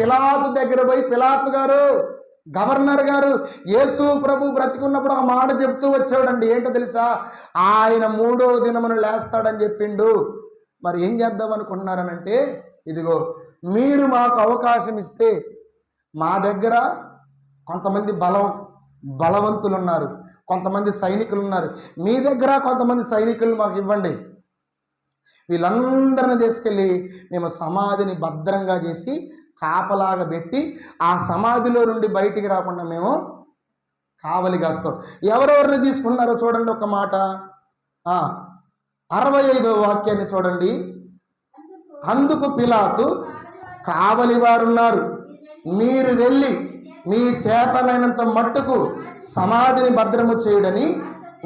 పిలాతు దగ్గర పోయి, పిలాతు గారు, గవర్నర్ గారు, యేసు ప్రభు బ్రతికున్నప్పుడు ఒక మాట చెప్తూ వచ్చాడండి. ఏంటో తెలుసా? ఆయన 3వ దినమున లేస్తాడని చెప్పిండు. మరి ఏం చేద్దాం అనుకుంటున్నారనంటే, ఇదిగో మీరు మాకు అవకాశం ఇస్తే, మా దగ్గర కొంతమంది బలవంతులు ఉన్నారు, కొంతమంది సైనికులు ఉన్నారు, మీ దగ్గర కొంతమంది సైనికులు మాకు ఇవ్వండి. వీళ్ళందరిని తీసుకెళ్ళి మేము సమాధిని భద్రంగా చేసి కాపలాగా పెట్టి ఆ సమాధిలో నుండి బయటికి రాకుండా మేము కావలి కాస్తాం. ఎవరెవరిని తీసుకున్నారో చూడండి ఒక మాట. 65వ వాక్యాన్ని చూడండి. అందుకు పిలాతు, కావలి వారున్నారు, మీరు వెళ్ళి మీ చేతనైనంత మట్టుకు సమాధిని భద్రము చేయడని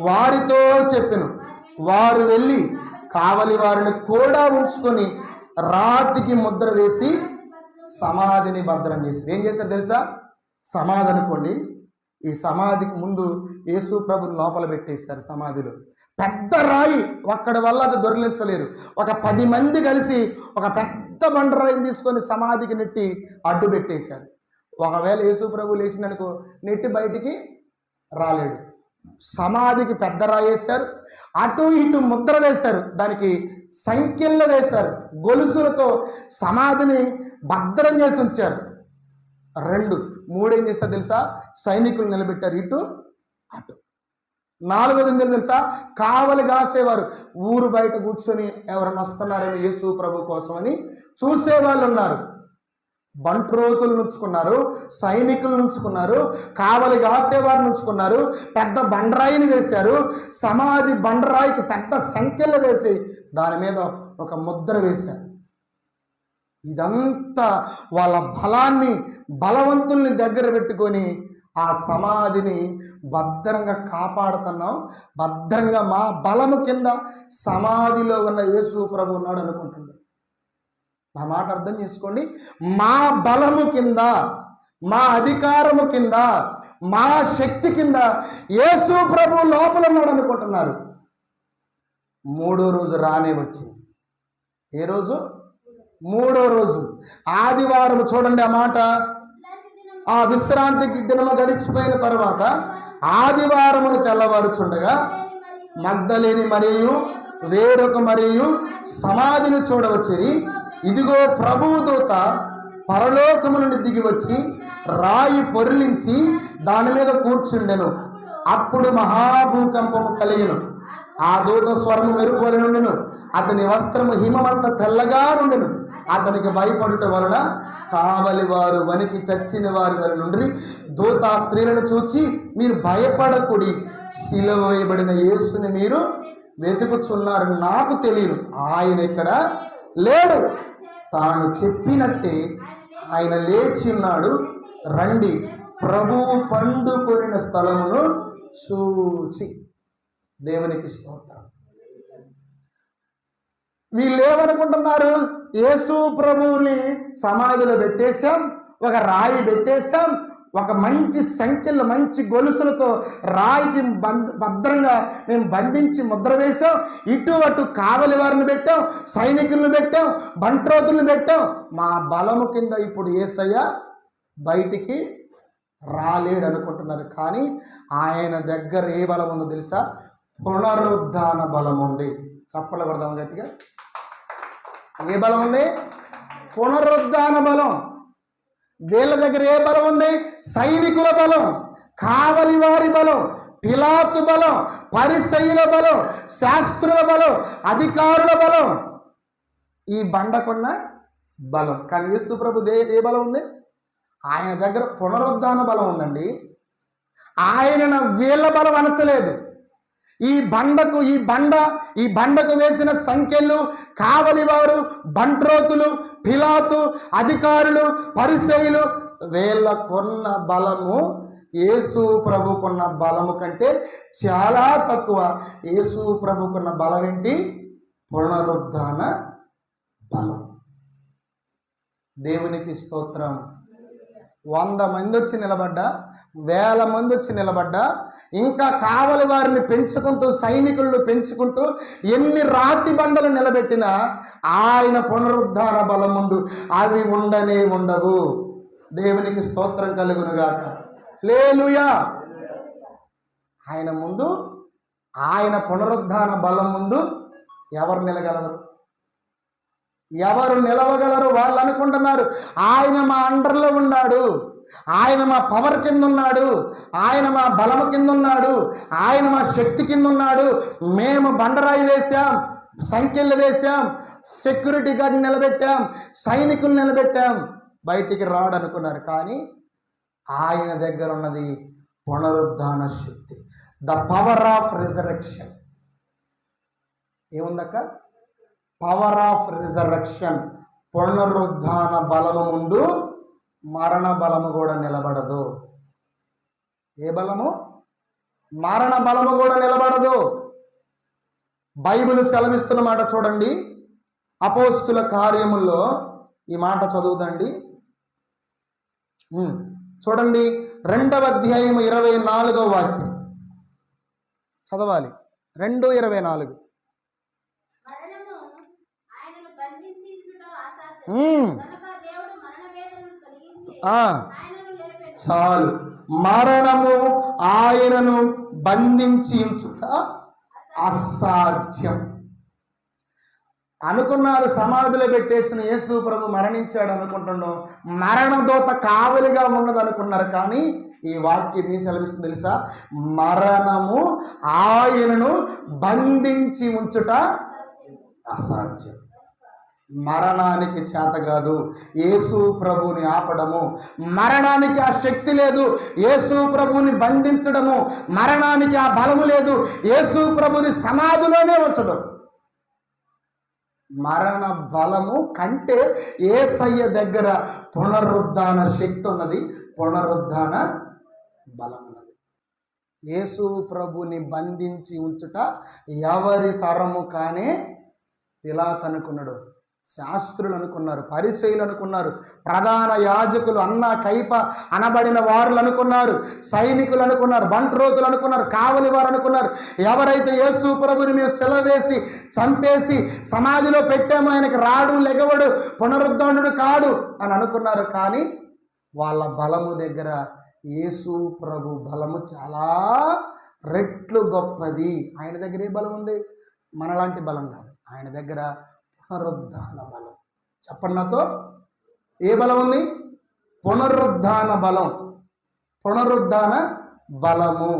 వారితో చెప్పెను. వారు వెళ్ళి కావలి వారిని కూడా ఉంచుకొని రాతికి ముద్ర వేసి సమాధిని భద్రం చేశారు. ఏం చేశారు తెలుసా? సమాధి అనుకోండి, ఈ సమాధికి ముందు యేసు ప్రభుని లోపల పెట్టేశారు. సమాధిలో పెద్ద రాయి, ఒక్కడి వల్ల అది దొరికించలేరు. ఒక 10 మంది కలిసి ఒక పెద్ద బండరాయిని తీసుకొని సమాధికి నెట్టి అడ్డు పెట్టేశారు. ఒకవేళ యేసు ప్రభు లేచిననుకో నెట్టి బయటికి రాలేడు. సమాధికి పెద్ద రాయి వేశారు, అటు ఇటు ముద్ర వేశారు, దానికి సంఖ్యలు వేశారు, గొలుసులతో సమాధిని భద్రం చేసి ఉంచారు. 2, 3 ఏం చేస్తారు తెలుసా? సైనికులు నిలబెట్టారు ఇటు అటు. 4వది ఏం తెలుసా? కావలి కాసేవారు ఊరు బయట కూర్చొని ఎవరైనా వస్తున్నారేమో యేసు ప్రభు కోసం అని చూసేవాళ్ళు ఉన్నారు. బంట్రోతులు నుంచుకున్నారు, సైనికులు నుంచుకున్నారు, కావలి కాసేవారు నుంచుకున్నారు, పెద్ద బండరాయిని వేశారు. సమాధి బండరాయికి పెద్ద సంఖ్యలు వేసి దాని మీద ఒక ముద్ర వేశారు. ఇదంతా వాళ్ళ బలాన్ని, బలవంతుల్ని దగ్గర పెట్టుకొని ఆ సమాధిని భద్రంగా కాపాడుతున్నాం. భద్రంగా మా బలము కింద సమాధిలో ఉన్న యేసు ప్రభు ఉన్నాడు అనుకుంటున్నాడు. నా మాట అర్థం చేసుకోండి. మా బలము కింద, మా అధికారము కింద, మా శక్తి కింద యేసు ప్రభు లోపల ఉన్నాడు అనుకుంటున్నారు. 3వ రోజు రానే వచ్చింది. ఏ రోజు? 3వ రోజు ఆదివారం. చూడండి ఆ మాట. ఆ విశ్రాంతి దినము గడిచిపోయిన తర్వాత ఆదివారమును తెల్లవారుచుండగా మగ్దలేని మరియు వేరొక మరియు సమాధిని చూడవచ్చిరి. ఇదిగో ప్రభువు దూత పరలోకము నుండి దిగి వచ్చి రాయి పొరిలించి దాని మీద కూర్చుండెను. అప్పుడు మహాభూకంపము కలిగెను. ఆ దూత స్వరము మెరుపువలె నుండెను. అతని వస్త్రము హిమమంత తెల్లగా నుండెను. అతనికి భయపడుట వలన కావలి వారు వణికి చచ్చిన వారి వలె నుండి దూత స్త్రీలను చూచి, మీరు భయపడకుడి, సిలువ వేయబడిన యేసుని మీరు వెతుకుచున్నారు, నాకు తెలియను, ఆయన ఇక్కడ లేడు, తాను చెప్పినట్టే ఆయన లేచి ఉన్నాడు, రండి ప్రభువు పండుకొనిన స్థలమును చూచి. దేవునికి స్తోత్రం. వీళ్ళు ఏమనుకుంటున్నారు? యేసు ప్రభువుని సమాధిలో పెట్టేశాం, ఒక రాయి పెట్టేశాం, ఒక మంచి సంఖ్యలు, మంచి గొలుసులతో రాయికి భద్రంగా మేము బంధించి ముద్ర వేశాం, ఇటు అటు కావలి వారిని పెట్టాం, సైనికులను పెట్టాం, బంట్రోతులను పెట్టాం. మా బలము కింద ఇప్పుడు యేసయ్య బయటికి రాలేడు అనుకుంటున్నారు. కానీ ఆయన దగ్గర ఏ బలం ఉందో తెలుసా? పునరుద్ధాన బలం ఉంది. చప్పలు కొడదాం గట్టిగా. ఏ బలం ఉంది? పునరుద్ధాన బలం. వీళ్ళ దగ్గర ఏ బలం ఉంది? సైనికుల బలం, కావలి వారి బలం, పిలాతు బలం, పరిసయ్యుల బలం, శాస్త్రుల బలం, అధికారుల బలం, ఈ బండకున్న బలం. కానీ యేసు ప్రభు ఏ బలం ఉంది? ఆయన దగ్గర పునరుద్ధాన బలం ఉందండి. ఆయన వీళ్ళ బలం అనచలేదు. ఈ బండకు వేసిన సంఖ్యలు, కావలివారు, బంట్రోతులు, పిలాతు, అధికారులు, పరిసయ్యులు, వీళ్ళకున్న బలము యేసు ప్రభుకున్న బలము కంటే చాలా తక్కువ. యేసు ప్రభుకున్న బలం ఏంటి? పునరుద్ధాన బలం. దేవునికి స్తోత్రం. 100 మంది వచ్చి నిలబడ్డా, 1000 మంది వచ్చి నిలబడ్డా, ఇంకా కావలి వారిని పెంచుకుంటూ, సైనికులను పెంచుకుంటూ ఎన్ని రాతి బండలు నిలబెట్టినా ఆయన పునరుద్ధాన బలం ముందు అవి ఉండనే ఉండవు. దేవునికి స్తోత్రం కలుగునుగాక. హల్లెలూయా. ఆయన ముందు, ఆయన పునరుద్ధాన బలం ముందు ఎవరు నిలగలరు? ఎవరు నిలవగలరు? వాళ్ళు అనుకుంటున్నారు ఆయన మా అండర్లో ఉన్నాడు, ఆయన మా పవర్ కింద ఉన్నాడు, ఆయన మా బలము కింద ఉన్నాడు, ఆయన మా శక్తి కింద ఉన్నాడు, మేము బండరాయి వేశాం, సంఖ్యలు వేశాం, సెక్యూరిటీ గార్డ్ నిలబెట్టాం, సైనికులు నిలబెట్టాం, బయటికి రాడనుకున్నారు. కానీ ఆయన దగ్గర ఉన్నది పునరుద్ధాన శక్తి, ద పవర్ ఆఫ్ రిజరెక్షన్. ఏముందక్క? Power of resurrection. పునరుద్ధాన బలము ముందు మరణ బలము కూడా నిలబడదు. ఏ బలము? మరణ బలము కూడా నిలబడదు. బైబిల్ సెలవిస్తున్న మాట చూడండి, అపోస్తుల కార్యముల్లో ఈ మాట చదువుదండి. చూడండి, 2వ అధ్యాయము 24వ వాక్యం చదవాలి. 2:24. చాలు. మరణము ఆయనను బంధించి ఉంచుట అసాధ్యం అనుకున్నారు. సమాధిలో పెట్టేసిన యేసు ప్రభు మరణించాడు అనుకుంటున్నాం, మరణదూత కావలిగా ఉన్నది అనుకున్నారు. కానీ ఈ వాక్యం ఏం సెలవిస్తుంది తెలుసా? మరణము ఆయనను బంధించి ఉంచుట అసాధ్యం. మరణానికి చేత కాదు యేసు ప్రభుని ఆపడము, మరణానికి ఆ శక్తి లేదు యేసు ప్రభుని బంధించడము, మరణానికి ఆ బలము లేదు యేసు ప్రభుని సమాధిలోనే ఉంచడం. మరణ బలము కంటే యేసయ్య దగ్గర పునరుద్ధాన శక్తి ఉన్నది, పునరుద్ధాన బలం ఉన్నది. యేసు ప్రభుని బంధించి ఉంచుట ఎవరి తరము కానే పిలాతు అనుకున్నాడు, శాస్త్రులు అనుకున్నారు, పరిసయ్యులు అనుకున్నారు, ప్రధాన యాజకులు, అన్న కైప అనబడిన వారులు అనుకున్నారు, సైనికులు అనుకున్నారు, బంట్రోతులు అనుకున్నారు, కావలి వారు అనుకున్నారు. ఎవరైతే యేసు ప్రభుని మేము సెలవేసి చంపేసి సమాధిలో పెట్టామో ఆయనకి రాడు, లెగవడు, పునరుద్ధరణుడు కాడు అని అనుకున్నారు. కానీ వాళ్ళ బలము దగ్గర యేసు ప్రభు బలము చాలా రెట్లు గొప్పది. ఆయన దగ్గర ఏ బలం ఉంది? మనలాంటి బలం కాదు, ఆయన దగ్గర పునరుద్ధాన బలం. చెప్పండి నాతో, ఏ బలం ఉంది? పునరుద్ధాన బలం, పునరుద్ధాన బలము.